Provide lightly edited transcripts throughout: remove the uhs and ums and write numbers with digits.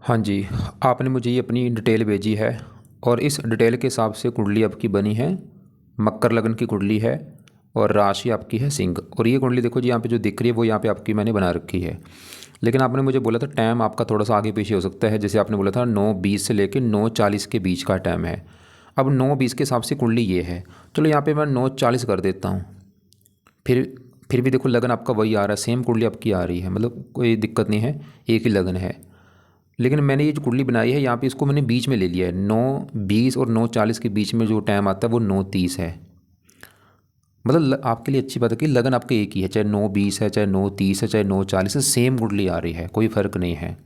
हाँ जी, आपने मुझे ये अपनी डिटेल भेजी है और इस डिटेल के हिसाब से कुंडली आपकी बनी है। मकर लगन की कुंडली है और राशि आपकी है सिंह। और ये कुंडली देखो जी, यहाँ पे जो दिख रही है वो यहाँ पे आपकी मैंने बना रखी है। लेकिन आपने मुझे बोला था टाइम आपका थोड़ा सा आगे पीछे हो सकता है। जैसे आपने बोला था 9:20 से लेकर 9:40 के बीच का टाइम है। अब 9:20 के हिसाब से कुंडली ये है। चलो यहाँ पे मैं 9:40 कर देता हूँ। फिर फिर भी देखो लगन आपका वही आ रहा है, सेम कुंडली आपकी आ रही है, मतलब कोई दिक्कत नहीं है, एक ही लगन है। लेकिन मैंने ये जो कुंडली बनाई है यहाँ पे इसको मैंने बीच में ले लिया है। 9:20 और 9:40 के बीच में जो टाइम आता है वो 9:30 है। मतलब आपके लिए अच्छी बात है कि लगन आपके एक ही है, चाहे 9:20 है, चाहे 9:30 है, चाहे 9:40 है, सेम कुंडली आ रही है, कोई फ़र्क नहीं है।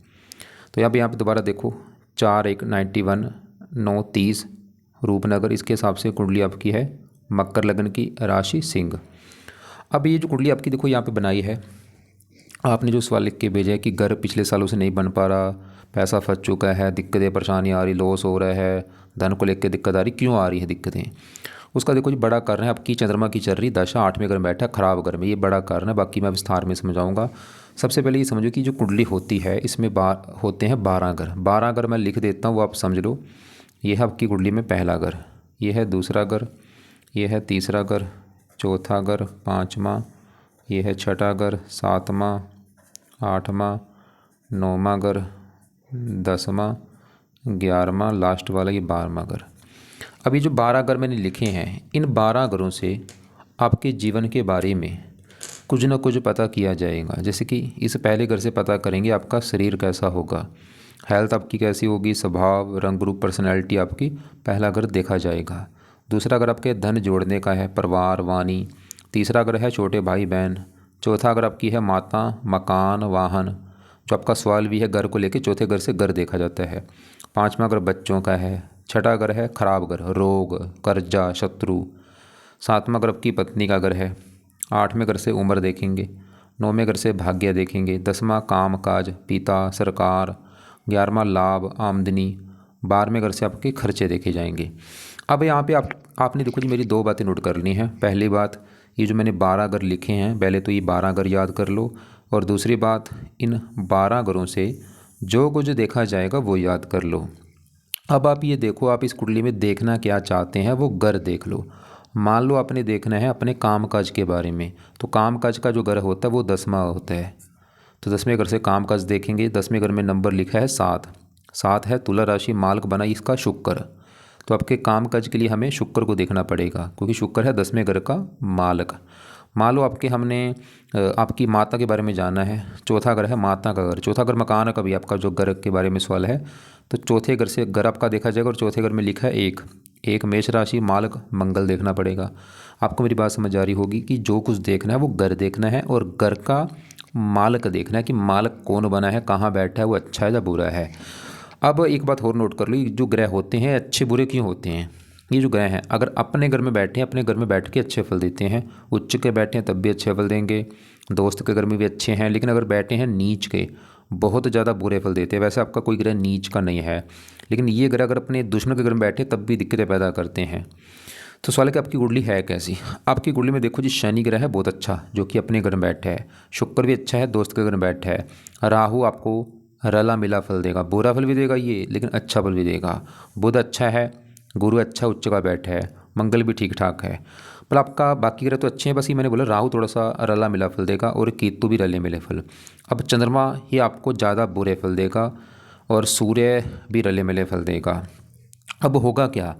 तो यहाँ पे दोबारा देखो, 4/1/91, 9:30 रूपनगर, इसके हिसाब से कुंडली आपकी है मकर लगन की, राशि सिंह। अब ये जो कुंडली आपकी देखो यहाँ पे बनाई है, आपने जो सवाल लिख के भेजा है कि घर पिछले सालों से नहीं बन पा रहा, पैसा फंस चुका है, दिक्कतें परेशानी आ रही, लॉस हो रहा है, धन को लेकर दिक्कत आ रही, क्यों आ रही है दिक्कतें? उसका देखो जी बड़ा कारण है आपकी चंद्रमा की चल रही दशा 8वें घर में बैठा है, खराब घर में, ये बड़ा कारण है। बाकी मैं विस्तार में समझाऊंगा। सबसे पहले ये समझो कि जो कुंडली होती है इसमें होते हैं 12 घर। 12 घर मैं लिख देता हूँ, वो आप समझ लो। ये है आपकी कुंडली में पहला घर, ये है दूसरा घर, ये है तीसरा घर, चौथा घर, पाँचवा, ये है छठा घर, सातवां, आठवां, नौवां घर, 10वां, 11वां, लास्ट वाला ये 12वां घर। अब ये जो 12 घर मैंने लिखे हैं, इन 12 घरों से आपके जीवन के बारे में कुछ ना कुछ पता किया जाएगा। जैसे कि इस पहले घर से पता करेंगे आपका शरीर कैसा होगा, हेल्थ आपकी कैसी होगी, स्वभाव, रंग रूप, पर्सनैलिटी आपकी, पहला घर देखा जाएगा। दूसरा घर आपके धन जोड़ने का है, परिवार, वाणी। तीसरा घर है छोटे भाई बहन। चौथा घर आपकी है माता, मकान, वाहन। जो आपका सवाल भी है घर को लेके, चौथे घर से घर देखा जाता है। पाँचवा घर बच्चों का है। छठा घर है खराब घर, रोग, कर्जा, शत्रु। सातवां घर आपकी पत्नी का घर है। आठवें घर से उम्र देखेंगे। नौवें घर से भाग्य देखेंगे। 10वां काम काज, पिता, सरकार। 11वां लाभ, आमदनी। 12वें घर से आपके खर्चे देखे जाएंगे। अब यहाँ पे आपने देखो जी मेरी दो बातें नोट कर ली हैं। पहली बात, ये जो मैंने 12 घर लिखे हैं, पहले तो ये 12 घर याद कर लो। और दूसरी बात, इन 12 घरों से जो कुछ देखा जाएगा वो याद कर लो। अब आप ये देखो, आप इस कुंडली में देखना क्या चाहते हैं वो घर देख लो। मान लो आपने देखना है अपने काम काज के बारे में, तो काम काज का जो घर होता है वो 10वां होता है। तो 10वें घर से काम काज देखेंगे। 10वें घर में नंबर लिखा है 7। 7 है तुला राशि, मालक बना इसका शुक्र। तो आपके काम काज के लिए हमें शुक्र को देखना पड़ेगा, क्योंकि शुक्र है 10वें घर का मालक। मान लो हमने आपकी माता के बारे में जाना है। चौथा घर है माता का घर। चौथा घर मकान का भी आपका जो घर के बारे में सवाल है, तो चौथे घर से घर आपका देखा जाएगा। और चौथे घर में लिखा है एक। एक मेष राशि, मालक मंगल देखना पड़ेगा। आपको मेरी बात समझ आ रही होगी कि जो कुछ देखना है वो घर देखना है, और घर का मालक देखना है कि मालक कौन बना है, कहाँ बैठा है, वो अच्छा है या बुरा है। अब एक बात और नोट कर लो, जो ग्रह होते हैं अच्छे बुरे क्यों होते हैं? ये जो ग्रह हैं अगर अपने घर में बैठे हैं, अपने घर में बैठ के अच्छे फल देते हैं। उच्च के बैठे हैं तब भी अच्छे फल देंगे। दोस्त के घर में भी अच्छे हैं, लेकिन अगर बैठे हैं नीच के, बहुत ज़्यादा बुरे फल देते हैं। वैसे आपका कोई ग्रह नीच का नहीं है, लेकिन ये ग्रह अगर अपने दुश्मन के घर में बैठे तब भी दिक्कतें पैदा करते हैं। तो सवाल है कि आपकी कुंडली है कैसी? आपकी कुंडली में देखो जी, शनि ग्रह है बहुत अच्छा, जो कि अपने घर में बैठा है। शुक्र भी अच्छा है, दोस्त के घर में बैठा है। राहु आपको रला मिला फल देगा, बुरा फल भी देगा ये, लेकिन अच्छा फल भी देगा। बुध अच्छा है, गुरु अच्छा उच्च का बैठा है, मंगल भी ठीक ठाक है। पर आपका बाकी ग्रह तो अच्छे हैं, बस ये मैंने बोला राहु थोड़ा सा रला मिला फल देगा, और केतु भी रले मिले फल। अब चंद्रमा ही आपको ज़्यादा बुरे फल देगा, और सूर्य भी रले मिले फल देगा। अब होगा क्या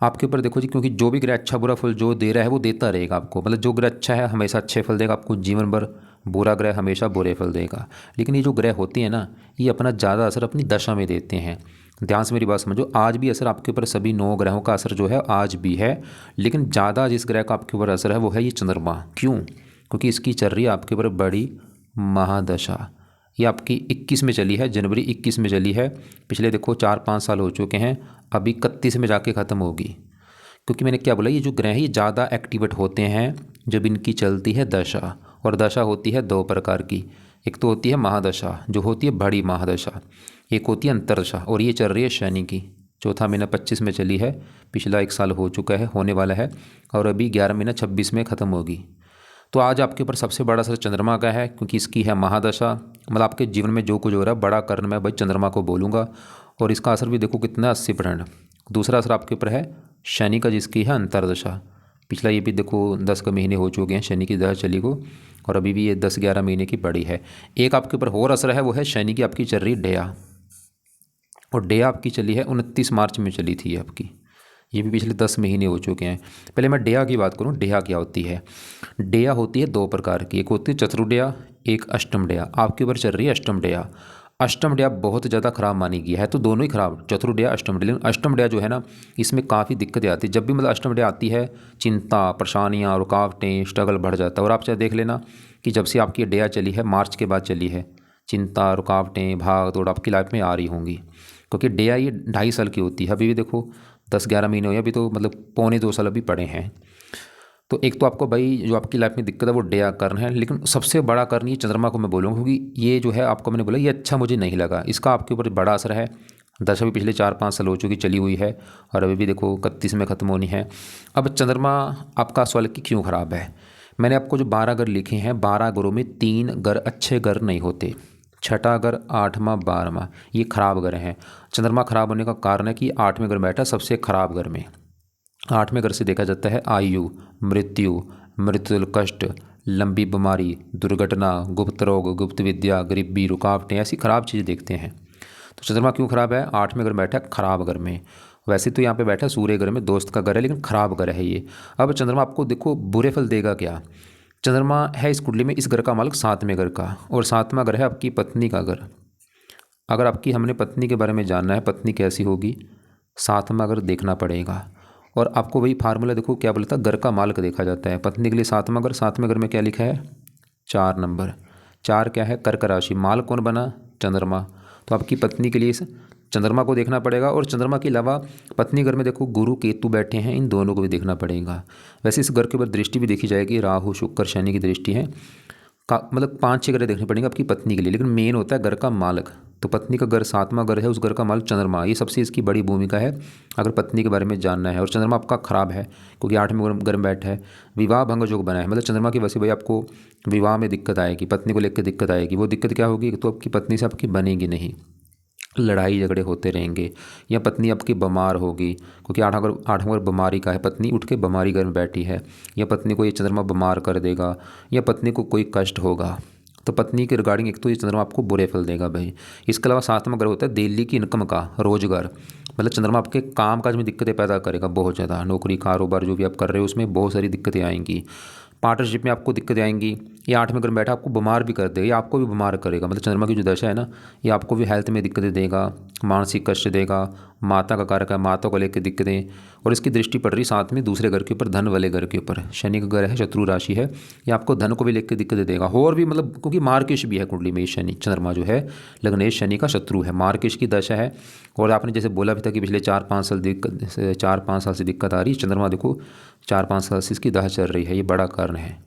आपके ऊपर देखो जी, क्योंकि जो भी ग्रह अच्छा बुरा फल जो दे रहा है वो देता रहेगा आपको। मतलब जो ग्रह अच्छा है हमेशा अच्छे फल देगा आपको जीवन भर, बुरा ग्रह हमेशा बुरे फल देगा। लेकिन ये जो ग्रह होते हैं ना, ये अपना ज़्यादा असर अपनी दशा में देते हैं। ध्यान से मेरी बात समझो, आज भी असर आपके ऊपर सभी 9 ग्रहों का असर जो है आज भी है, लेकिन ज़्यादा जिस ग्रह का आपके ऊपर असर है वो है ये चंद्रमा। क्यों? क्योंकि इसकी चल रही है आपके ऊपर बड़ी महादशा। ये आपकी 21 में चली है, जनवरी 21 में चली है। पिछले देखो 4-5 साल हो चुके हैं, अभी 31 में जाके ख़त्म होगी। क्योंकि मैंने क्या बोला, ये जो ग्रह है ये ज़्यादा एक्टिवेट होते हैं जब इनकी चलती है दशा। और दशा होती है दो प्रकार की, एक तो होती है महादशा जो होती है बड़ी महादशा, एक होती है अंतरदशा, और ये चल रही है शनि की। चौथा महीना 25 में चली है, पिछला 1 साल हो चुका है, होने वाला है, और अभी 11 महीना 26 में ख़त्म होगी। तो आज आपके ऊपर सबसे बड़ा असर चंद्रमा का है, क्योंकि इसकी है महादशा, मतलब आपके जीवन में जो कुछ हो रहा है बड़ा कारण मैं भाई चंद्रमा को बोलूँगा। और इसका असर भी देखो कितना 80%। दूसरा असर आपके ऊपर है शनि का, जिसकी है अंतर्दशा। पिछला ये भी देखो 10 के महीने हो चुके हैं शनि की दशा चली को, और अभी भी ये 10-11 महीने की पड़ी है। एक आपके ऊपर और असर है, वो है शनि की आपकी चल रही डेया, और डेया आपकी चली है 29 मार्च में चली थी आपकी। ये भी पिछले 10 महीने हो चुके हैं। पहले मैं डेया की बात करूँ, डेया क्या होती है। डेया होती है दो प्रकार की, एक होती है चतुर्डेया, एक अष्टम डेया। आपके ऊपर चल रही है अष्टम डेया। अष्टम डेया बहुत ज़्यादा खराब मानी गई है, तो दोनों ही खराब, चतुर्डेया अष्टम डेया। लेकिन अष्टम डेया जो है ना, इसमें काफ़ी दिक्कतें आती है। जब भी मतलब अष्टम डेया आती है, चिंता, परेशानियाँ, रुकावटें, स्ट्रगल बढ़ जाता है। और आप चाहे देख लेना कि जब से आपकी डेया चली है, मार्च के बाद चली है, चिंता, रुकावटें, भाग दौड़ आपकी लाइफ में आ रही होंगी। क्योंकि डेया ये 2.5 साल की होती है। अभी भी देखो 10-11 महीने हुए, अभी तो मतलब पौने 2 साल अभी पड़े हैं। तो एक तो आपको भाई जो आपकी लाइफ में दिक्कत है वो डेया कारण है, लेकिन सबसे बड़ा कारण ये चंद्रमा को मैं बोलूँगा, क्योंकि ये जो है आपको मैंने बोला ये अच्छा मुझे नहीं लगा। इसका आपके ऊपर बड़ा असर है। दशा भी पिछले 4-5 साल हो चुकी चली हुई है, और अभी भी देखो 31 में ख़त्म होनी है। अब चंद्रमा आपका सवाल कि क्यों ख़राब है। मैंने आपको जो 12 ग्रह लिखे हैं, 12 ग्रहों में 3 ग्रह अच्छे ग्रह नहीं होते। छठा ग्रह, 8वां, 12वां, ये खराब ग्रह हैं। चंद्रमा खराब होने का कारण है कि 8वें ग्रह बैठा सबसे खराब ग्रह में। 8वें घर से देखा जाता है आयु, मृत्यु, मृत्यु कष्ट, लंबी बीमारी, दुर्घटना, गुप्त रोग, गुप्त विद्या, गरीबी, रुकावटें, ऐसी खराब चीज़ें देखते हैं। तो चंद्रमा क्यों खराब है। 8वें घर बैठा है खराब घर में। वैसे तो यहाँ पे बैठा है सूर्य घर में, दोस्त का घर है, लेकिन खराब घर है ये। अब चंद्रमा आपको देखो बुरे फल देगा क्या। चंद्रमा है इस कुंडली में, इस घर का मालिक 7वें घर का, और 7वां घर है आपकी पत्नी का घर। अगर आपकी हमने पत्नी के बारे में जानना है, पत्नी कैसी होगी, 7वां घर देखना पड़ेगा। और आपको वही फार्मूला देखो क्या बोलता है, घर का मालिक देखा जाता है। पत्नी के लिए 7वां घर, 7वें घर में क्या लिखा है, 4 नंबर। 4 क्या है, कर्क राशि। माल कौन बना, चंद्रमा। तो आपकी पत्नी के लिए इस चंद्रमा को देखना पड़ेगा। और चंद्रमा के अलावा पत्नी घर में देखो गुरु केतु बैठे हैं, इन दोनों को भी देखना पड़ेगा। वैसे इस घर के ऊपर दृष्टि भी देखी जाएगी, राहु, शुक्र, शनि की दृष्टि है। मतलब 5-6 ग्रह देखने पड़ेंगे आपकी पत्नी के लिए, लेकिन मेन होता है घर का मालिक। तो पत्नी का घर 7वां घर है, उस घर का मालिक चंद्रमा, ये सबसे इसकी बड़ी भूमिका है अगर पत्नी के बारे में जानना है। और चंद्रमा आपका खराब है क्योंकि 8वें घर में बैठा है, विवाह भंग योग बना है। मतलब चंद्रमा की वजह से भाई आपको विवाह में दिक्कत आएगी, पत्नी को लेकर दिक्कत आएगी। वो दिक्कत क्या होगी, तो आपकी पत्नी से आपकी बनेगी नहीं, लड़ाई झगड़े होते रहेंगे, या पत्नी आपकी बीमार होगी क्योंकि 8वां घर बीमारी का है, पत्नी उठ के बीमारी घर में बैठी है, या पत्नी को ये चंद्रमा बीमार कर देगा, या पत्नी को कोई कष्ट होगा। तो पत्नी के रिगार्डिंग एक तो ये चंद्रमा आपको बुरे फल देगा भाई। इसके अलावा 7वां ग्रह होता है दिल्ली की इनकम का, रोजगार। मतलब चंद्रमा आपके काम काज में दिक्कतें पैदा करेगा बहुत ज़्यादा। नौकरी, कारोबार जो भी आप कर रहे हो उसमें बहुत सारी दिक्कतें आएंगी। पार्टनरशिप में आपको दिक्कतें आएंगी। ये 8वें घर में बैठा आपको बीमार भी कर देगा, ये आपको भी बीमार करेगा। मतलब चंद्रमा की जो दशा है ना, ये आपको भी हेल्थ में दिक्कतें देगा, मानसिक कष्ट देगा, माता का कारक है, माता को लेकर दिक्कतें। और इसकी दृष्टि पड़ रही साथ में दूसरे घर के ऊपर, धन वाले घर के ऊपर। शनि का घर है, शत्रु राशि है, ये आपको धन को भी लेकर दिक्कतें देगा। और भी मतलब क्योंकि मार्केश भी है कुंडली में, शनि चंद्रमा जो है लग्नेश शनि का शत्रु है, मार्केश की दशा है। और आपने जैसे बोला भी था कि पिछले 4-5 साल दिक्कत, 4-5 साल से दिक्कत आ रही है। चंद्रमा देखो 4-5 साल से इसकी दशा चल रही है, ये बड़ा कारण है।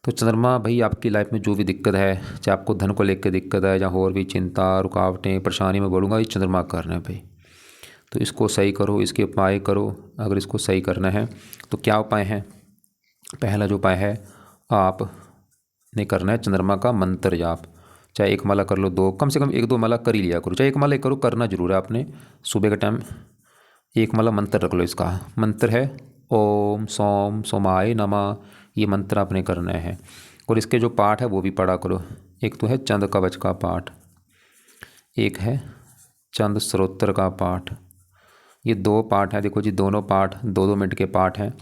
तो चंद्रमा भाई आपकी लाइफ में जो भी दिक्कत है, चाहे आपको धन को लेकर दिक्कत है या और भी चिंता, रुकावटें, परेशानी में बढ़ूंगा, ये चंद्रमा का कारण है भाई। तो इसको सही करो, इसके उपाय करो। अगर इसको सही करना है तो क्या उपाय है। पहला जो उपाय है आपने करना है चंद्रमा का मंत्र जाप। चाहे एक माला कर लो, दो, कम से कम 1-2 माला कर ही लिया करो। चाहे एक माला करो, करना जरूर है आपने। सुबह के टाइम एक माला मंत्र रख लो। इसका मंत्र है ओम सोम सोमाय नमः, ये मंत्र आपने करना है। और इसके जो पाठ है वो भी पढ़ा करो। एक तो है चंद कवच का पाठ, एक है चंद स्त्रोत्र का पाठ। ये 2 पाठ हैं। देखो जी, दोनों पाठ 2-2 मिनट के पाठ हैं।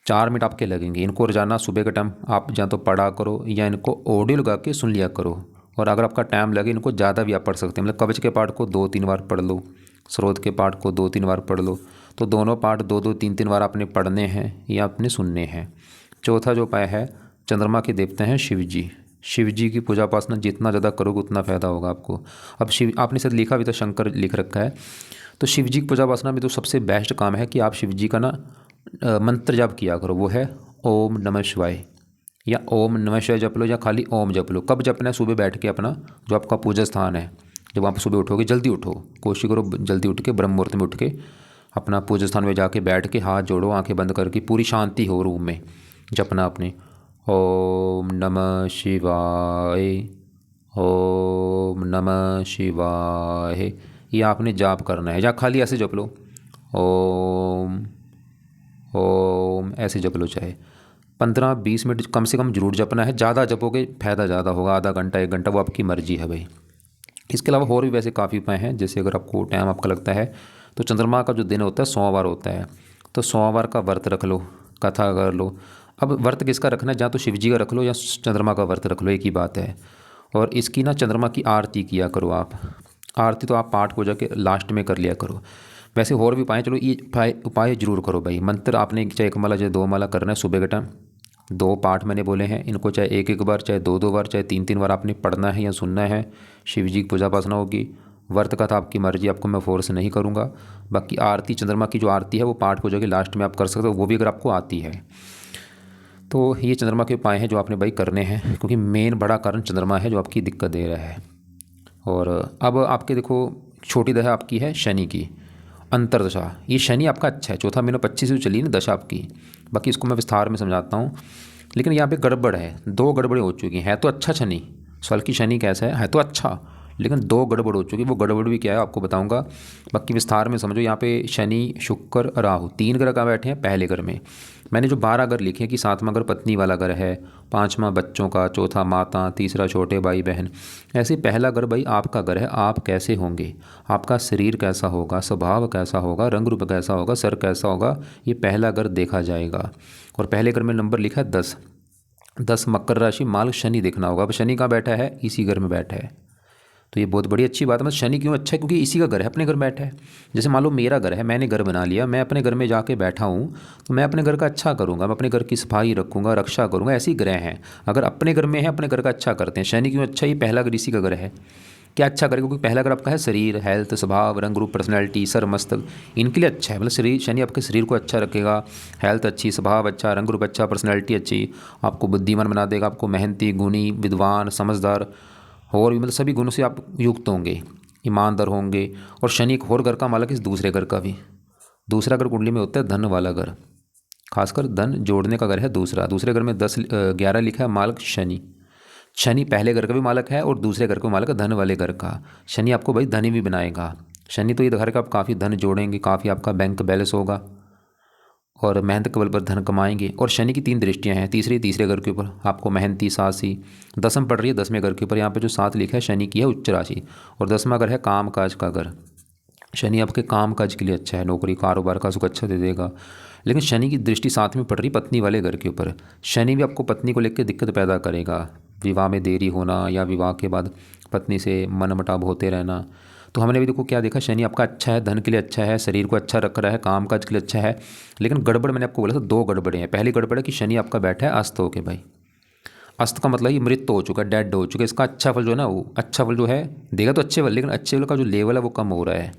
4 मिनट आपके लगेंगे। इनको रोजाना सुबह के टाइम आप या तो पढ़ा करो या इनको ऑडियो लगा के सुन लिया करो। और अगर आपका टाइम लगे, इनको ज़्यादा भी आप पढ़ सकते हैं। मतलब कवच के पाठ को 2-3 बार पढ़ लो, स्रोत के पाठ को 2-3 बार पढ़ लो। तो दोनों पाठ 2-2, 3-3 बार आपने पढ़ने हैं या आपने सुनने हैं। चौथा जो उपाय है, चंद्रमा के देवता हैं शिव जी। शिव जी की पूजा उपासना जितना ज़्यादा करोगे उतना फ़ायदा होगा आपको। अब शिव, आपने शायद लिखा भी तो शंकर लिख रखा है। तो शिव जी की पूजा उपासना में तो सबसे बेस्ट काम है कि आप शिव जी का ना मंत्र जाप किया करो। वो है ओम नमः शिवाय, या ओम नमः शिवाय जप लो, या खाली ओम जप लो। कब जपना है, सुबह बैठ के अपना जो आपका पूजा स्थान है, जब आप सुबह उठोगे, जल्दी उठो, कोशिश करो जल्दी उठ के, ब्रह्म मुहूर्त में उठ के अपना पूजा स्थान में जाके बैठ के हाथ जोड़ो, आंखें बंद करके, पूरी शांति हो रूम में, जपना अपने ओम नमः शिवाय, ओम नमः शिवाय। ये आपने जाप करना है, या खाली ऐसे जप लो, ओम ओम ऐसे जप लो। चाहे 15-20 मिनट कम से कम जरूर जपना है, ज़्यादा जपोगे फ़ायदा ज़्यादा होगा, आधा घंटा 1 घंटा वो आपकी मर्जी है भाई। इसके अलावा और भी वैसे काफ़ी उपाय हैं, जैसे अगर आपको टाइम आपका लगता है तो चंद्रमा का जो दिन होता है सोमवार होता है, तो सोमवार का व्रत रख लो, कथा कर लो। अब व्रत किसका रखना है, या तो शिव जी का रख लो या चंद्रमा का व्रत रख लो, एक ही बात है। और इसकी ना चंद्रमा की आरती किया करो आप। आरती तो आप पाठ पूजा के लास्ट में कर लिया करो। वैसे और भी उपाय, चलो ये उपाय उपाय जरूर करो भाई। मंत्र आपने चाहे 1 माला चाहे 2 माला करना है सुबह के टाइम। 2 पाठ मैंने बोले हैं, इनको चाहे 1-1 बार चाहे 2-2 बार चाहे 3-3 बार आपने पढ़ना है या सुनना है। शिव जी की पूजा उपासना होगी। व्रत का तो आपकी मर्जी, आपको मैं फोर्स नहीं करूँगा। बाकी आरती, चंद्रमा की जो आरती है वो पाठ पूजा के लास्ट में आप कर सकते हो, वो भी अगर आपको आती है। तो ये चंद्रमा के उपाय हैं जो आपने भाई करने हैं, क्योंकि मेन बड़ा कारण चंद्रमा है जो आपकी दिक्कत दे रहा है। और अब आपके देखो, छोटी दशा आपकी है शनि की, अंतरदशा। ये शनि आपका अच्छा है, चौथा महीना 25 से चली ना दशा आपकी। बाकी इसको मैं विस्तार में समझाता हूँ। लेकिन यहाँ पे गड़बड़ है, 2 गड़बड़ें हो चुकी हैं। है तो अच्छा शनि, साल की शनि कैसा है तो अच्छा, लेकिन 2 गड़बड़ हो चुकी। वो गड़बड़ भी क्या है आपको बताऊंगा, बाकी विस्तार में समझो। यहाँ पे शनि शुक्र राहु 3 ग्रह कहाँ बैठे हैं, पहले घर में। मैंने जो 12 घर लिखे हैं कि 7वां घर पत्नी वाला घर है, 5वां बच्चों का, चौथा माता, तीसरा छोटे भाई बहन। ऐसे पहला घर भाई आपका घर है, आप कैसे होंगे, आपका शरीर कैसा होगा, स्वभाव कैसा होगा, रंग रूप कैसा होगा, सर कैसा होगा, ये पहला घर देखा जाएगा। और पहले घर में नंबर लिखा है 10। 10 मकर राशि, माल शनि देखना होगा। अब शनि कहाँ बैठा है, इसी घर में बैठा है। तो ये बहुत बड़ी अच्छी बात है। मतलब शनि क्यों अच्छा है, क्योंकि इसी का घर है, अपने घर बैठा है। जैसे मान लो मेरा घर है, मैंने घर बना लिया, मैं अपने घर में जाके बैठा हूँ, तो मैं अपने घर का अच्छा करूँगा, मैं अपने घर की सफाई रखूँगा, रक्षा करूँगा। ऐसे ही ग्रह हैं, अगर अपने घर में है अपने घर का अच्छा करते हैं। शनि क्यों अच्छा है, ये पहला घर इसी का घर है। क्या अच्छा करेगा, क्योंकि पहला घर आपका है शरीर, हेल्थ, स्वभाव, रंग रूप, पर्सनैलिटी, सर मस्तक, इनके लिए अच्छा है। मतलब शरीर, शनि आपके शरीर को अच्छा रखेगा, हेल्थ अच्छी, स्वभाव अच्छा, रंग रूप अच्छा, पर्सनैलिटी अच्छी, आपको बुद्धिमान बना देगा, आपको मेहनती, गुणी, विद्वान, समझदार, और भी मतलब सभी गुणों से आप युक्त होंगे, ईमानदार होंगे। और शनि एक और घर का मालक, इस दूसरे घर का भी। दूसरा घर कुंडली में होता है धन वाला घर, खासकर धन जोड़ने का घर है दूसरा। दूसरे घर में 10-11 लिखा है, मालक शनि। शनि पहले घर का भी मालक है और दूसरे घर का मालक है धन वाले घर का। शनि आपको भाई धनी भी बनाएगा। शनि तो ये घर का आप काफ़ी धन जोड़ेंगे, काफ़ी आपका बैंक बैलेंस होगा और मेहनत के बल पर धन कमाएंगे। और शनि की 3 दृष्टियां हैं, तीसरे घर के ऊपर आपको मेहनती, साहसी। 10वीं पड़ रही है 10वें घर के ऊपर, यहाँ पे जो 7 लिखा है शनि की है उच्च राशि। और 10वां घर है काम काज का घर। शनि आपके काम काज के लिए अच्छा है, नौकरी कारोबार का सुख अच्छा दे देगा। लेकिन शनि की दृष्टि 7वीं पड़ रही पत्नी वाले घर के ऊपर। शनि भी आपको पत्नी को लेकर दिक्कत पैदा करेगा, विवाह में देरी होना या विवाह के बाद पत्नी से मनमुटाव होते रहना। तो हमने भी देखो क्या देखा, शनि आपका अच्छा है, धन के लिए अच्छा है, शरीर को अच्छा रख रहा है, काम काज के लिए अच्छा है। लेकिन गड़बड़ मैंने आपको बोला था, 2 गड़बड़े हैं। पहली गड़बड़ है कि शनि आपका बैठा है अस्त होके भाई। अस्त का मतलब ये मृत हो चुका है, डेड हो चुका है। इसका अच्छा फल जो है ना, वो अच्छा फल जो है देगा तो अच्छे फल, लेकिन अच्छे फल का जो लेवल है वो कम हो रहा है।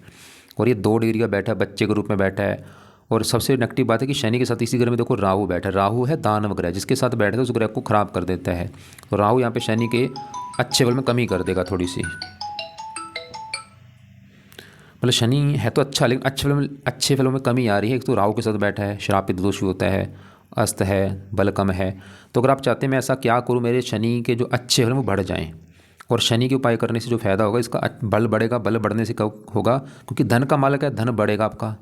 और ये 2 डिग्री का बैठा है, बच्चे के रूप में बैठा है। और सबसे नेगेटिव बात है कि शनि के साथ इसी घर में देखो राहु बैठा है। राहु है दानव ग्रह, जिसके साथ बैठा है उस ग्रह को खराब कर देता है। तो राहु यहाँ पे शनि के अच्छे फल में कमी कर देगा थोड़ी सी। मतलब शनि है तो अच्छा, लेकिन अच्छे फलों में कमी आ रही है। एक तो राहु के साथ बैठा है, श्रापित दोषी होता है, अस्त है, बल कम है। तो अगर आप चाहते हैं मैं ऐसा क्या करूं मेरे शनि के जो अच्छे फल वो बढ़ जाएं, और शनि के उपाय करने से जो फायदा होगा, इसका बल बढ़ेगा। बल बढ़ने से कब होगा, क्योंकि धन का मालक है, धन बढ़ेगा आपका।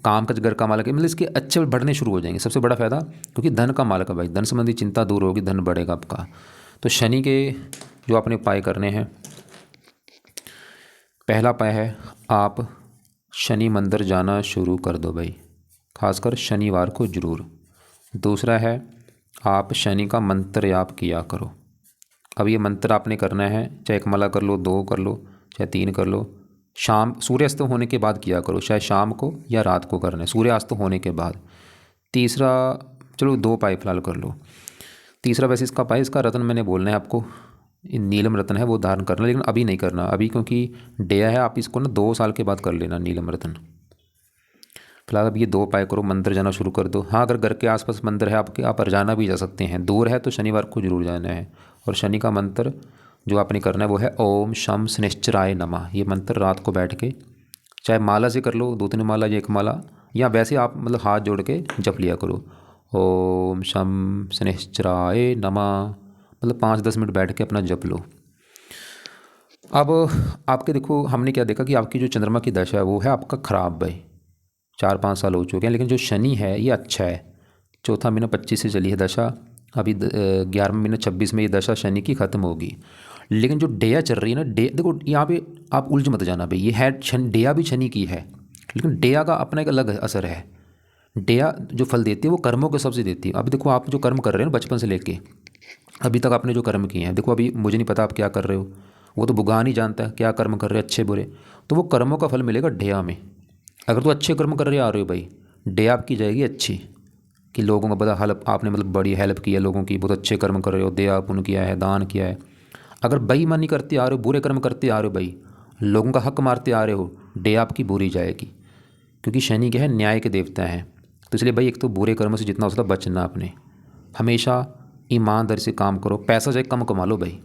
काम का घर का मालक है, मतलब इसके अच्छे फल बढ़ने शुरू हो जाएंगे। सबसे बड़ा फायदा, क्योंकि धन का मालक है भाई, धन संबंधी चिंता दूर होगी, धन बढ़ेगा आपका। तो शनि के जो आपने उपाय करने हैं, पहला उपाय है आप शनि मंदिर जाना शुरू कर दो भाई, खासकर शनिवार को जरूर। दूसरा है आप शनि का मंत्र जाप किया करो। अब ये मंत्र आपने करना है, चाहे 1 माला कर लो, 2 कर लो, चाहे 3 कर लो। शाम सूर्यास्त होने के बाद किया करो, चाहे शाम को या रात को करना है, सूर्यास्त होने के बाद। तीसरा, चलो 2 उपाय फिलहाल कर लो। तीसरा वैसे इसका उपाय, इसका रत्न मैंने बोलना है आपको, नीलम रत्न है वो धारण करना, लेकिन अभी नहीं करना अभी, क्योंकि डेया है। आप इसको ना 2 साल के बाद कर लेना नीलम रत्न। फिलहाल अब ये 2 उपाय करो, मंदिर जाना शुरू कर दो। हाँ, अगर घर के आसपास मंदिर है आपके, आप जाना भी जा सकते हैं। दूर है तो शनिवार को जरूर जाना है। और शनि का मंत्र जो आपने करना है वो है ओम शम शनिश्चराय नमः। ये मंत्र रात को बैठ के, चाहे माला से कर लो, 2-3 माला या 1 माला, या वैसे आप मतलब हाथ जोड़ के जप लिया करो, ओम शम शनिश्चराय नमः। मतलब 5-10 मिनट बैठ के अपना जप लो। अब आपके देखो हमने क्या देखा कि आपकी जो चंद्रमा की दशा है वो है आपका ख़राब भाई, 4-5 साल हो चुके हैं। लेकिन जो शनि है ये अच्छा है, चौथा महीना 25 से चली है दशा, अभी 11वां महीना 26 में ये दशा शनि की ख़त्म होगी। लेकिन जो डेया चल रही है ना, डे देखो यहाँ पे आप उलझ मत जाना भाई, ये है डेया भी शनि की है, लेकिन डेया का अपना एक अलग असर है। डेया जो फल देती है वो कर्मों के हिसाब से देती है। अभी देखो आप जो कर्म कर रहे हैं ना बचपन से लेके अभी तक आपने जो कर्म किए हैं, देखो अभी मुझे नहीं पता आप क्या कर रहे हो, वो तो भगवान ही जानता है क्या कर्म कर रहे हैं अच्छे बुरे। तो वो कर्मों का फल मिलेगा डेया में। अगर तो अच्छे कर्म कर रहे आ रहे हो भाई, डेया आपकी जाएगी अच्छी, कि लोगों का बड़ा हेल्प आपने मतलब बड़ी हेल्प की है लोगों की, बहुत अच्छे कर्म कर रहे हो, दया पुण्य किया है, दान किया है। अगर बेईमानी करते आ रहे हो, बुरे कर्म करते आ रहे हो भाई, लोगों का हक मारते आ रहे हो, डेया आपकी बुरी जाएगी। क्योंकि शनि क्या है, न्याय के देवता हैं। तो इसलिए भाई एक तो बुरे कर्म से जितना हो सकता बचना अपने, हमेशा ईमानदारी से काम करो। पैसा चाहे कम कमा लो भाई,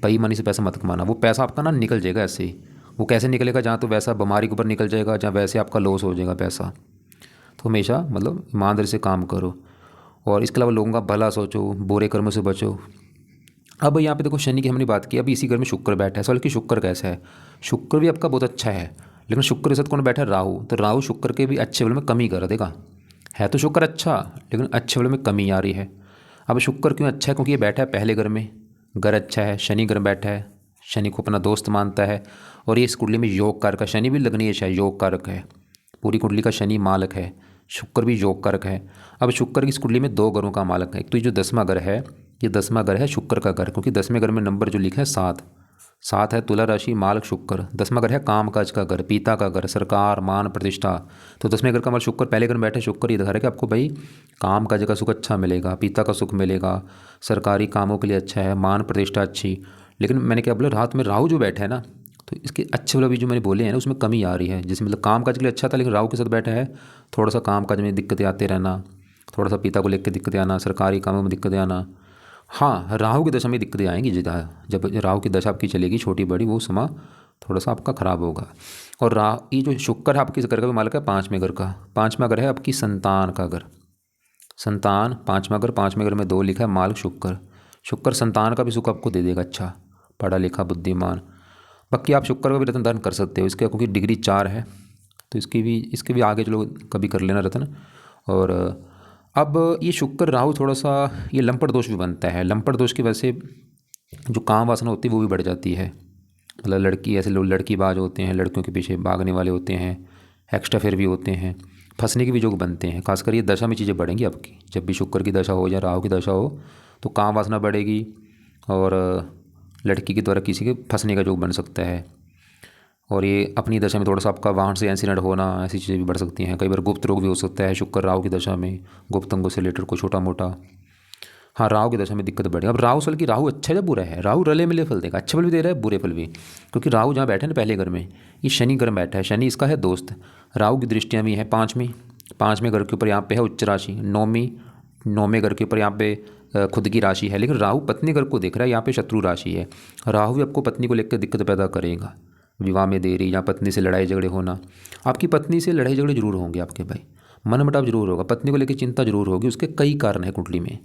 बेईमानी से पैसा मत कमाना। वो पैसा आपका ना निकल जाएगा ऐसे ही। वो कैसे निकलेगा, जहाँ तो वैसा बीमारी के ऊपर निकल जाएगा, जहाँ वैसे आपका लॉस हो जाएगा पैसा। तो हमेशा मतलब ईमानदारी से काम करो, और इसके अलावा लोगों का भला सोचो, बुरे कर्मों से बचो। अब यहाँ पे देखो शनि की हमने बात की, अभी इसी घर में शुक्र बैठा है। सवाल कि शुक्र कैसा है, शुक्र भी आपका बहुत अच्छा है, लेकिन शुक्र के साथ कौन बैठा है, राहु। तो राहु शुक्र के भी अच्छे बल में कमी कर देगा। है तो शुक्र अच्छा, लेकिन अच्छे बल में कमी आ रही है। अब शुक्र क्यों अच्छा है, क्योंकि ये बैठा है पहले घर में, घर अच्छा है, शनि घर में बैठा है, शनि को अपना दोस्त मानता है। और ये इस कुंडली में योग कारक है, शनि भी लगनी है शायद योग कारक है, पूरी कुंडली का शनि मालक है, शुक्र भी योग कारक है। अब शुक्र की इस कुंडली में 2 घरों का मालक है। एक तो ये जो 10वां घर है, ये 10वां घर है शुक्र का घर, क्योंकि 10वें घर में नंबर जो लिखा है 7, 7 है, तुला राशि मालक शुक्र। 10वां घर है काम काज का घर, पिता का घर, सरकार मान प्रतिष्ठा। तो 10वें घर का मालक शुक्र, पहले घर में बैठे शुक्र, ये दिखा रहा है कि आपको भाई काम काज का सुख अच्छा मिलेगा, पिता का सुख मिलेगा, सरकारी कामों के लिए अच्छा है, मान प्रतिष्ठा अच्छी। लेकिन मैंने क्या बोला, रात में राहु जो बैठा है ना, तो इसके अच्छे वाला भी जो मैंने बोले हैं ना उसमें कमी आ रही है। जिसमें मतलब काम काज के लिए अच्छा था, लेकिन राहु के साथ बैठा है, थोड़ा सा काम काज में दिक्कतें आते रहना, थोड़ा सा पिता को लेकर दिक्कतें आना, सरकारी कामों में दिक्कतें आना। हाँ, राहु की दशा में दिक्कतें आएंगी, जब राहु की दशा आपकी चलेगी छोटी बड़ी, वो समय थोड़ा सा आपका खराब होगा। और ये जो शुक्र है आपकी घर का भी मालिक है, 5वें घर का, 5वां घर है आपकी संतान का घर, संतान 5वां घर, 5वें घर में 2 लिखा है मालिक शुक्र। शुक्र संतान का भी सुख आपको दे देगा, अच्छा पढ़ा लिखा बुद्धिमान। बाकी आप शुक्र का भी रत्न दान कर सकते हो इसके, क्योंकि डिग्री 4 है, तो इसके भी आगे चलो कभी कर लेना रत्न। और अब ये शुक्र राहु थोड़ा सा ये लंपट दोष भी बनता है। लंपट दोष की वजह से जो काम वासना होती है वो भी बढ़ जाती है। मतलब लड़की, ऐसे लोग लड़की बाज होते हैं, लड़कियों के पीछे भागने वाले होते हैं, एक्स्ट्रा फेयर भी होते हैं, फंसने के भी योग बनते हैं। खासकर ये दशा में चीज़ें बढ़ेंगी आपकी, जब भी शुक्र की दशा हो या राहु की दशा हो, तो काम वासना बढ़ेगी, और लड़की के द्वारा किसी के फंसने का योग बन सकता है। और ये अपनी दशा में थोड़ा सा आपका वाहन से एक्सीडेंट होना, ऐसी चीज़ें भी बढ़ सकती हैं। कई बार गुप्त रोग भी हो सकता है शुक्र राहु की दशा में, गुप्त अंगों से रिलेटेड कोई छोटा मोटा। हाँ, राहु की दशा में दिक्कत बढ़ेगी। अब राहु सल की राहु अच्छा है या बुरा है, राहु रले मिले फल देगा, अच्छे फल भी दे रहा है बुरे फल भी, क्योंकि राहु जहाँ बैठे ना पहले घर में, ये शनि घर में बैठा है, शनि इसका है दोस्त। राहु की दृष्टियाँ भी हैं 5वें घर के ऊपर, यहाँ पे है उच्च राशि, 9वें घर के ऊपर यहाँ पे खुद की राशि है। लेकिन राहु पत्नी घर को देख रहा है, यहाँ पे शत्रु राशि है। राहु भी आपको पत्नी को लेकर दिक्कत पैदा करेगा, विवाह में देरी या पत्नी से लड़ाई झगड़े होना। आपकी पत्नी से लड़ाई झगड़े जरूर होंगे आपके भाई, मनमुटाव जरूर होगा, पत्नी को लेकर चिंता जरूर होगी, उसके कई कारण हैं कुंडली में।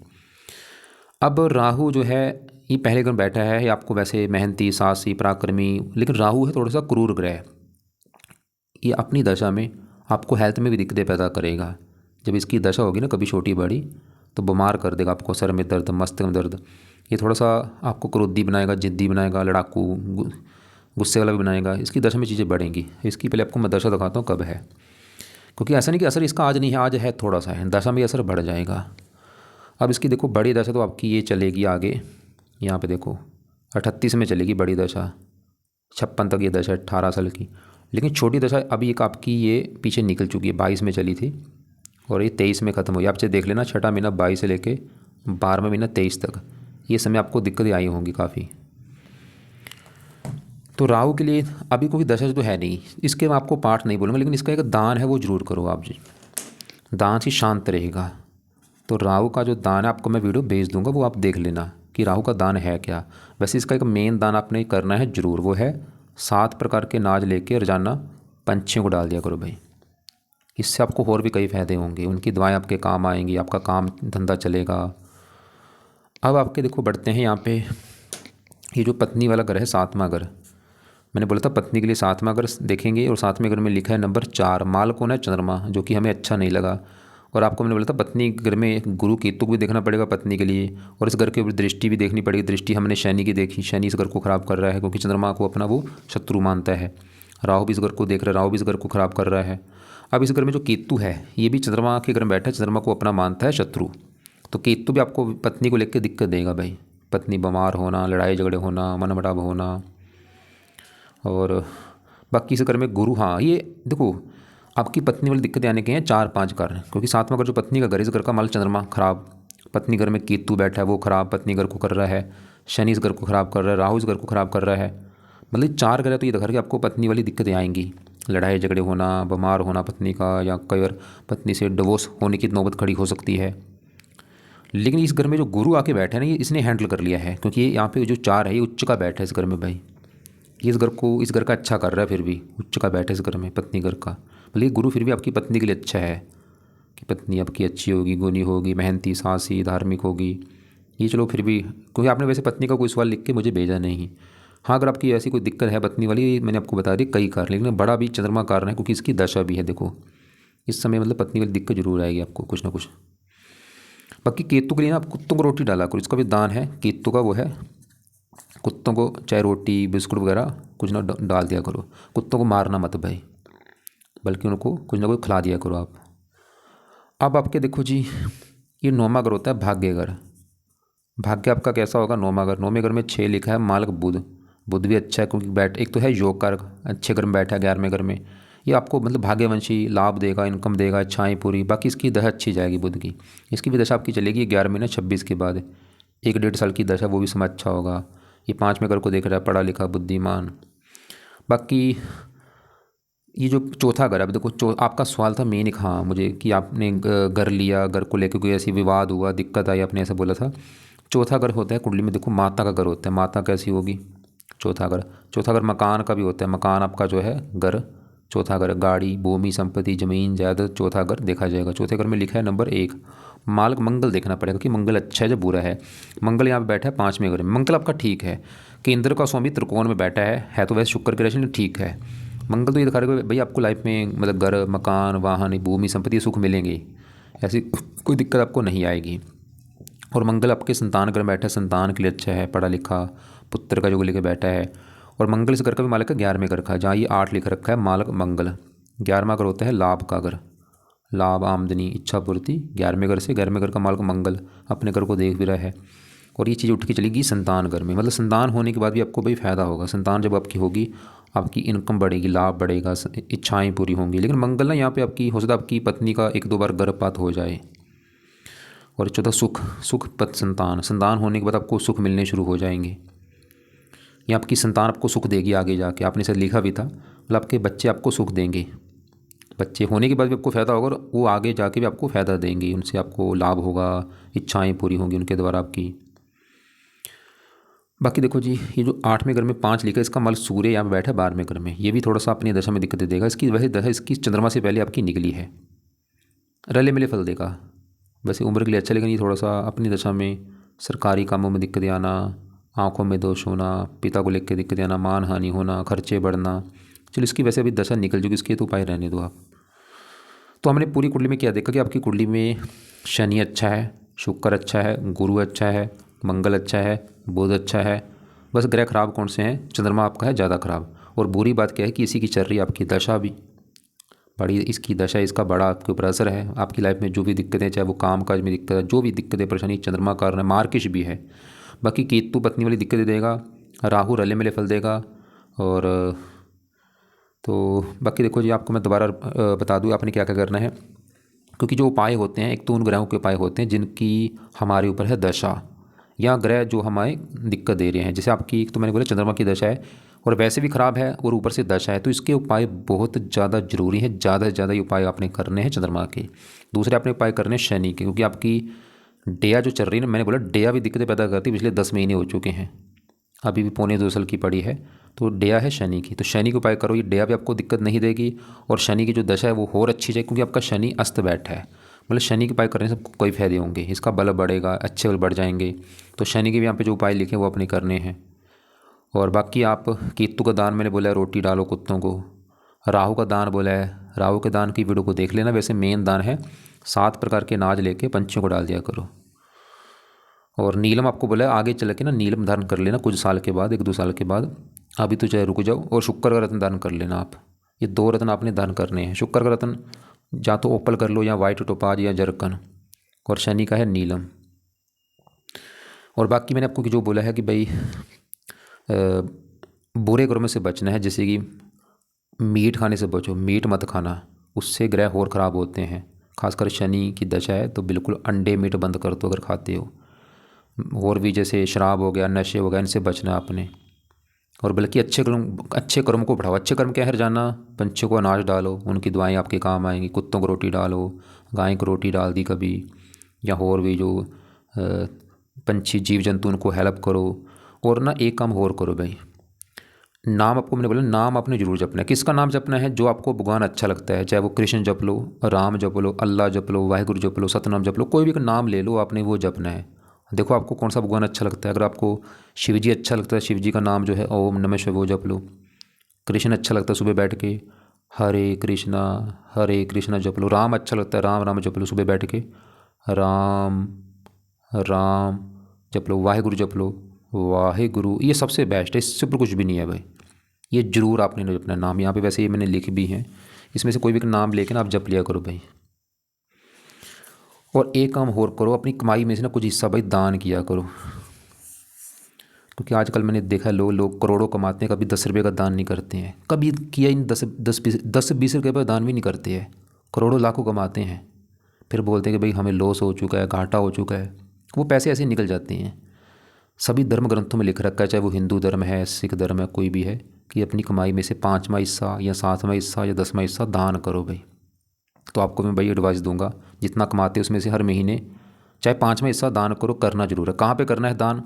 अब राहु जो है ये पहले घर में बैठा है, ये आपको वैसे मेहनती, साहसी, पराक्रमी, लेकिन राहु है थोड़ा सा क्रूर ग्रह। ये अपनी दशा में आपको हेल्थ में भी दिक्कतें पैदा करेगा। जब इसकी दशा होगी ना कभी छोटी बड़ी, तो बीमार कर देगा आपको, सर में दर्द, मस्तक में दर्द। ये थोड़ा सा आपको क्रोधी बनाएगा, जिद्दी बनाएगा, लड़ाकू, गुस्से वाला भी बनाएगा। इसकी दशा में चीज़ें बढ़ेंगी। इसकी पहले आपको मैं दशा दिखाता हूँ कब है, क्योंकि ऐसा नहीं कि असर इसका आज नहीं है, आज है थोड़ा सा है, दशा में असर बढ़ जाएगा। अब इसकी देखो बड़ी दशा तो आपकी ये चलेगी आगे, यहाँ पे देखो 38 में चलेगी बड़ी दशा, 56 तक ये दशा 18 साल की। लेकिन छोटी दशा अभी एक आपकी ये पीछे निकल चुकी है, 22 में चली थी और ये 23 में ख़त्म हुई। आपसे देख लेना, छठा महीना 22 से लेके 12वां महीना 23 तक, ये समय आपको दिक्कतें आई होंगी काफ़ी। तो राहु के लिए अभी कोई दशा तो है नहीं, इसके मैं आपको पाठ नहीं बोलूँगा, लेकिन इसका एक दान है वो ज़रूर करो आप जी, दान से शांत रहेगा। तो राहु का जो दान है आपको मैं वीडियो भेज दूंगा, वो आप देख लेना कि राहु का दान है क्या। वैसे इसका एक मेन दान आपने करना है ज़रूर, वो है 7 प्रकार के अनाज लेके रोजाना पंछियों को डाल दिया करो भाई। इससे आपको और भी कई फ़ायदे होंगे, उनकी दवाएं आपके काम आएंगी, आपका काम धंधा चलेगा। अब आपके देखो बढ़ते हैं यहाँ पे, ये जो पत्नी वाला घर है 7वां घर, मैंने बोला था पत्नी के लिए 7वां घर देखेंगे, और 7वें घर में लिखा है नंबर 4, माल कौन है, चंद्रमा, जो कि हमें अच्छा नहीं लगा। और आपको मैंने बोला था पत्नी के घर में गुरु केतु को भी देखना पड़ेगा पत्नी के लिए, और इस घर के ऊपर दृष्टि भी देखनी पड़ेगी। दृष्टि हमने शनि की देखी, शनि इस घर को खराब कर रहा है, क्योंकि चंद्रमा को अपना वो शत्रु मानता है। राहु भी इस घर को देख रहा है, राहु भी इस घर को खराब कर रहा है। अब इस घर में जो केतु है ये भी चंद्रमा के घर में बैठा है, चंद्रमा को अपना मानता है शत्रु। तो केतु भी आपको पत्नी को लेकर दिक्कत देगा भाई, पत्नी बीमार होना, लड़ाई झगड़े होना, मनमुटाव होना। और बाकी इस घर में गुरु, हाँ ये देखो आपकी पत्नी वाली दिक्कतें आने के हैं 4-5 कारण, क्योंकि 7वां घर जो पत्नी का घर, इस घर का माल चंद्रमा खराब, पत्नी घर में केतु बैठा है वो खराब, पत्नी घर को कर रहा है, शनि इस घर को खराब कर रहा है, राहु इस घर को खराब कर रहा है। मतलब 4 घर है, तो ये घर के आपको पत्नी वाली दिक्कतें आएंगी, लड़ाई झगड़े होना, बीमार होना पत्नी का, या कई बार पत्नी से डिवोर्स होने की नौबत खड़ी हो सकती है। लेकिन इस घर में जो गुरु आके बैठा है ना, ये इसने हैंडल कर लिया है, क्योंकि ये यहाँ पे जो 4 है ये उच्च का बैठा है इस घर में भाई। ये इस घर का अच्छा कर रहा है, फिर भी उच्च का बैठा है इस घर में पत्नी घर का। भले गुरु फिर भी आपकी पत्नी के लिए अच्छा है कि पत्नी आपकी अच्छी होगी, गुणी होगी, मेहनती, साहसी, धार्मिक होगी। ये चलो फिर भी, क्योंकि आपने वैसे पत्नी का कोई सवाल लिख के मुझे भेजा नहीं। हाँ अगर आपकी ऐसी कोई दिक्कत है पत्नी वाली, मैंने आपको बता दी कई कारण, लेकिन बड़ा भी चंद्रमा कारण है, क्योंकि इसकी दशा भी है। देखो इस समय मतलब पत्नी वाली दिक्कत जरूर आएगी आपको कुछ ना कुछ। बाकी केतु के लिए ना आप कुत्तों को रोटी डाला करो, इसका भी दान है केतु का, वो है कुत्तों को चाहे रोटी बिस्कुट वगैरह कुछ ना डाल दिया करो। कुत्तों को मारना मत भाई, बल्कि उनको कुछ ना कुछ खिला दिया करो आप। अब आपके देखो जी, ये 9वां घर होता है भाग्य घर। भाग्य आपका कैसा होगा, 9वां घर, 9वें घर में 6 लिखा है, मालक बुध। बुध भी अच्छा है, क्योंकि एक तो है योग कारक, अच्छे घर में बैठा है 11वें घर में। ये आपको मतलब भाग्यवंशी लाभ देगा, इनकम देगा, इच्छाएं पूरी। बाकी इसकी दशा अच्छी जाएगी बुध की, इसकी भी दशा आपकी चलेगी 11 महीने 26 के बाद, 1-1.5 साल की दशा, वो भी समय अच्छा होगा। ये 5वें घर को देख रहा है, पढ़ा लिखा बुद्धिमान। बाकी ये जो चौथा घर है, अब देखो आपका सवाल था मेन एक, हाँ मुझे, कि आपने घर लिया, घर को लेकर कोई ऐसी विवाद हुआ, दिक्कत आई, आपने ऐसा बोला था। चौथा घर होता है कुंडली में, देखो माता का घर होता है, माता कैसी होगी, चौथा घर मकान का भी होता है, मकान आपका जो है घर, चौथा घर गाड़ी, भूमि, संपत्ति, जमीन जायदाद, चौथा घर देखा जाएगा। चौथे घर में लिखा है नंबर 1, मालक मंगल देखना पड़ेगा कि मंगल अच्छा है या बुरा है। मंगल यहाँ पे बैठा है 5वें घर में, मंगल आपका ठीक है, केंद्र का स्वामी त्रिकोण में बैठा है तो वैसे शुक्र की राशि ठीक है। मंगल तो ये दिखा रहा है भाई आपको लाइफ में मतलब घर, मकान, वाहन, भूमि, संपत्ति, सुख मिलेंगे, ऐसी कोई दिक्कत आपको नहीं आएगी। और मंगल आपके संतान घर में बैठा है, संतान के लिए अच्छा है, पढ़ा लिखा, पुत्र का योग लेके बैठा है। और मंगल इस घर का भी मालिक है 11वें घर का, जहाँ ये 8 लिख रखा है, मालक मंगल। 11वां घर होता है लाभ का घर, लाभ, आमदनी, इच्छा पूर्ति, 11वें घर से। 11वें घर का मालक मंगल अपने घर को देख भी रहा है। और ये चीज़ उठ के चलेगी संतान घर में, मतलब संतान होने के बाद भी आपको भाई फायदा होगा। संतान जब आपकी होगी, आपकी इनकम बढ़ेगी, लाभ बढ़ेगा, इच्छाएं पूरी होंगी। लेकिन मंगल ना यहाँ पे आपकी, हो सकता है आपकी पत्नी का 1-2 बार गर्भपात हो जाए। और चौथा सुख पद संतान, संतान होने के बाद आपको सुख मिलने शुरू हो जाएंगे। या आपकी संतान आपको सुख देगी आगे जाके, आपने इसे लिखा भी था, मतलब आपके बच्चे आपको सुख देंगे। बच्चे होने के बाद भी आपको फ़ायदा होगा, और वो आगे जाके भी आपको फ़ायदा देंगे, उनसे आपको लाभ होगा, इच्छाएं पूरी होंगी उनके द्वारा आपकी। बाकी देखो जी, ये जो 8वें घर में 5 लिखा है, इसका माल सूर्य यहाँ बैठा है 12वें घर में, ये भी थोड़ा सा अपनी दशा में दिक्कतें देगा। इसकी वैसे दशा इसकी चंद्रमा से पहले आपकी निकली है, रले मिले फल देगा। वैसे उम्र के लिए अच्छा, लेकिन ये थोड़ा सा अपनी दशा में सरकारी कामों में दिक्कतें आना, आँखों में दोष होना, पिता को लेकर दिक्कतें आना, मान हानि होना, खर्चे बढ़ना। चलो इसकी वैसे अभी दशा निकल चुकी, इसके तो उपाय रहने दो आप। तो हमने पूरी कुंडली में क्या देखा कि आपकी कुंडली में शनि अच्छा है, शुक्र अच्छा है, गुरु अच्छा है, मंगल अच्छा है, बुध अच्छा है। बस ग्रह खराब कौन से हैं, चंद्रमा आपका है ज़्यादा खराब। और बुरी बात क्या है कि इसी की चल रही है आपकी दशा भी बड़ी, इसकी दशा, इसका बड़ा आपके ऊपर असर है। आपकी लाइफ में जो भी दिक्कतें, चाहे वो काम काज में दिक्कत है, जो भी दिक्कतें परेशानी, चंद्रमा कारण है, मार्किश भी है। बाकी केतु पत्नी वाली दिक्कतें देगा, राहु रले मिले फल देगा। और तो बाकी देखो जी, आपको मैं दोबारा बता दूँ आपने क्या क्या करना है, क्योंकि जो उपाय होते हैं, एक तो उन ग्रहों के उपाय होते हैं जिनकी हमारे ऊपर है दशा, या ग्रह जो हमें दिक्कत दे रहे हैं। जैसे आपकी एक तो मैंने बोला चंद्रमा की दशा है, और वैसे भी ख़राब है, और ऊपर से दशा है, तो इसके उपाय बहुत ज़्यादा ज़रूरी हैं। ज़्यादा से ज़्यादा ये उपाय आपने करने हैं चंद्रमा के। दूसरे आपने उपाय करने हैं शनि के, क्योंकि आपकी डेया जो चल रही है ना, मैंने बोला डेया भी दिक्कतें पैदा करती है, पिछले 10 महीने हो चुके हैं, अभी भी 1.25-2 साल की पड़ी है। तो डेया है शनि की, तो शनि के उपाय करो, ये डेया भी आपको दिक्कत नहीं देगी। और शनि की जो दशा है वो और अच्छी जाए, क्योंकि आपका शनि अस्त बैठा है। मतलब शनि के उपाय करने से कई फायदे होंगे, इसका बल बढ़ेगा, अच्छे बल बढ़ जाएंगे। तो शनि के भी यहाँ पे जो उपाय लिखे वो अपने करने हैं। और बाकी आप केतु का दान मैंने बोला है रोटी डालो कुत्तों को। राहु का दान बोला है, राहु के दान की वीडियो को देख लेना। वैसे मेन दान है 7 प्रकार के अनाज लेके पंछियों को डाल दिया करो। और नीलम आपको बोला है आगे चल के ना नीलम धारण कर लेना कुछ साल के बाद, 1-2 साल के बाद। अभी तो चाहे रुक जाओ। और शुक्र का रत्न दान कर लेना आप। ये 2 रत्न आपने दान करने हैं। शुक्र का रत्न या तो ओपल कर लो या वाइट टोपाज या जरकन। और शनि का है नीलम। और बाकी मैंने आपको जो बोला है कि भाई बुरे कर्मों से बचना है, जैसे कि मीट खाने से बचो, मीट मत खाना, उससे ग्रह और ख़राब होते हैं। खासकर शनि की दशा है तो बिल्कुल अंडे मीट बंद कर दो अगर खाते हो। और भी जैसे शराब हो गया, नशे हो गया, इनसे बचना आपने। और बल्कि अच्छे कर्म को बढ़ाओ। अच्छे कर्म क्या है? रोजाना पंछियों को अनाज डालो, उनकी दुआएं आपके काम आएंगी। कुत्तों को रोटी डालो, गाय को रोटी डाल दी कभी, या और भी जो पंछी जीव जंतु उनको हेल्प करो। और ना एक काम और करो भाई, नाम आपको मैंने बोला नाम आपने जरूर जपना है। किसका नाम जपना है? जो आपको भगवान अच्छा लगता है, चाहे वो कृष्ण जप लो, राम जप लो, अल्लाह जप लो, वाहिगुरु जप लो, सतनाम जप लो, कोई भी नाम ले लो आपने, वो जपना है। देखो आपको कौन सा भगवान अच्छा लगता है। अगर आपको शिव जी अच्छा लगता है, शिव जी का नाम जो है ओम नमः शिवाय वो जप लो। कृष्ण अच्छा लगता है, सुबह बैठ के हरे कृष्णा जप लो। राम अच्छा लगता है, राम राम जप लो, सुबह बैठ के राम राम जप लो। वाहिगुरु जप लो, वाहिगुरु। ये सबसे बेस्ट है, इससे ऊपर कुछ भी नहीं है भाई। ये जरूर आपने अपना नाम यहाँ पे वैसे ये मैंने लिख भी हैं, इसमें से कोई भी नाम लेकर आप जप लिया करो भाई। और एक काम और करो, अपनी कमाई में से ना कुछ हिस्सा भाई दान किया करो। क्योंकि आजकल मैंने देखा लोग करोड़ों कमाते हैं, कभी 10 रुपये का दान नहीं करते हैं। कभी किया इन 10-20 रुपये पर दान भी नहीं करते हैं। करोड़ों लाखों कमाते हैं, फिर बोलते हैं कि भाई हमें लॉस हो चुका है, घाटा हो चुका है। वो पैसे ऐसे निकल जाते हैं। सभी धर्म ग्रंथों में लिख रखा है, चाहे वो हिंदू धर्म है, सिख धर्म है, कोई भी है, कि अपनी कमाई में से 5वां हिस्सा या 7वां हिस्सा या 10वां हिस्सा दान करो भाई। तो आपको मैं भाई एडवाइस दूंगा, जितना कमाते उसमें से हर महीने चाहे 5वां हिस्सा दान करो, करना जरूर है। कहाँ पे करना है दान?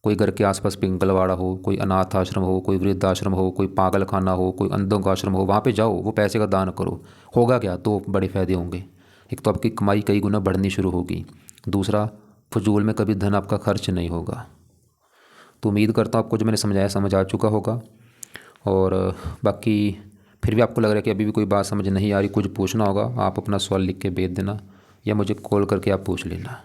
कोई घर के आसपास पिंगलवाड़ा हो, कोई अनाथ आश्रम हो, कोई वृद्धाश्रम हो, कोई पागल खाना हो, कोई अंधों का आश्रम हो, वहाँ पे जाओ, वो पैसे का दान करो। होगा क्या? 2 बड़े फायदे होंगे। एक तो आपकी कमाई कई गुना बढ़नी शुरू होगी, दूसरा फजूल में कभी धन आपका खर्च नहीं होगा। तो उम्मीद करता हूँ आपको जो मैंने समझाया समझ आ चुका होगा। और बाकी फिर भी आपको लग रहा है कि अभी भी कोई बात समझ नहीं आ रही, कुछ पूछना होगा, आप अपना सवाल लिख के भेज देना या मुझे कॉल करके आप पूछ लेना।